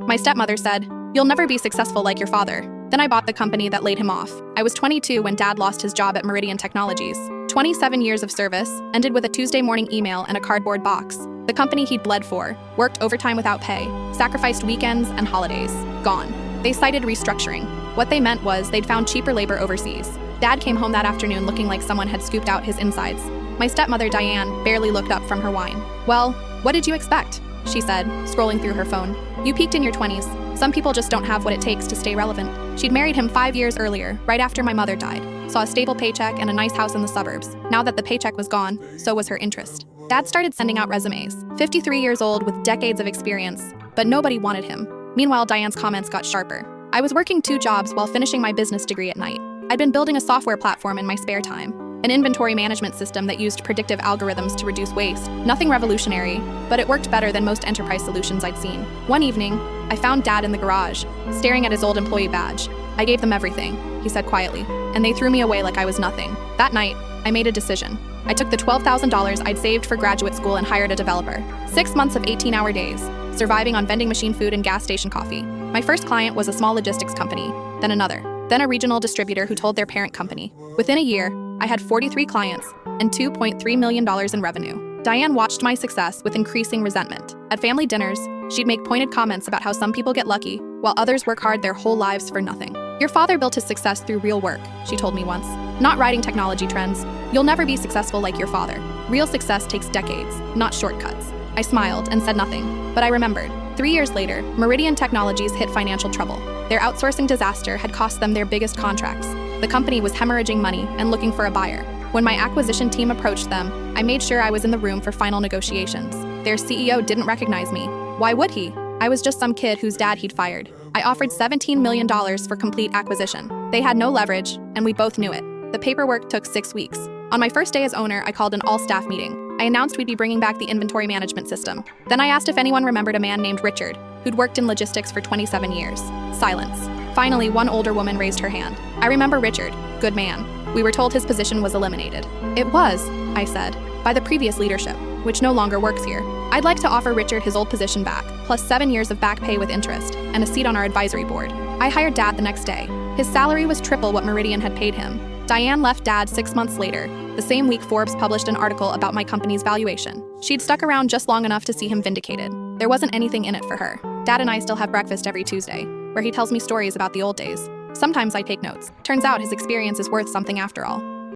My stepmother said, "You'll never be successful like your father." Then I bought the company that laid him off. I was 22 when Dad lost his job at Meridian Technologies. 27 years of service ended with a Tuesday morning email and a cardboard box. The company he'd bled for, worked overtime without pay, sacrificed weekends and holidays. Gone. They cited restructuring. What they meant was they'd found cheaper labor overseas. Dad came home that afternoon looking like someone had scooped out his insides. My stepmother, Diane, barely looked up from her wine. "Well, what did you expect?" she said, scrolling through her phone. "You peaked in your 20s. Some people just don't have what it takes to stay relevant." She'd married him 5 years earlier, right after my mother died. Saw a stable paycheck and a nice house in the suburbs. Now that the paycheck was gone, so was her interest. Dad started sending out resumes. 53 years old with decades of experience, but nobody wanted him. Meanwhile, Diane's comments got sharper. I was working 2 jobs while finishing my business degree at night. I'd been building a software platform in my spare time, an inventory management system that used predictive algorithms to reduce waste. Nothing revolutionary, but it worked better than most enterprise solutions I'd seen. One evening, I found Dad in the garage, staring at his old employee badge. "I gave them everything," he said quietly, "and they threw me away like I was nothing." That night, I made a decision. I took the $12,000 I'd saved for graduate school and hired a developer. 6 months of 18-hour days, surviving on vending machine food and gas station coffee. My first client was a small logistics company, then another, then a regional distributor who told their parent company. Within a year, I had 43 clients and $2.3 million in revenue. Diane watched my success with increasing resentment. At family dinners, she'd make pointed comments about how some people get lucky, while others work hard their whole lives for nothing. "Your father built his success through real work," she told me once. "Not riding technology trends. You'll never be successful like your father. Real success takes decades, not shortcuts." I smiled and said nothing, but I remembered. 3 years later, Meridian Technologies hit financial trouble. Their outsourcing disaster had cost them their biggest contracts. The company was hemorrhaging money and looking for a buyer. When my acquisition team approached them, I made sure I was in the room for final negotiations. Their CEO didn't recognize me. Why would he? I was just some kid whose dad he'd fired. I offered $17 million for complete acquisition. They had no leverage, and we both knew it. The paperwork took 6 weeks. On my first day as owner, I called an all-staff meeting. I announced we'd be bringing back the inventory management system. Then I asked if anyone remembered a man named Richard, who'd worked in logistics for 27 years. Silence. Finally, one older woman raised her hand. "I remember Richard. Good man. We were told his position was eliminated." "It was," I said, "by the previous leadership, which no longer works here. I'd like to offer Richard his old position back, plus 7 years of back pay with interest, and a seat on our advisory board." I hired Dad the next day. His salary was triple what Meridian had paid him. Diane left Dad 6 months later. The same week, Forbes published an article about my company's valuation. She'd stuck around just long enough to see him vindicated. There wasn't anything in it for her. Dad and I still have breakfast every Tuesday, where he tells me stories about the old days. Sometimes I take notes. Turns out his experience is worth something after all.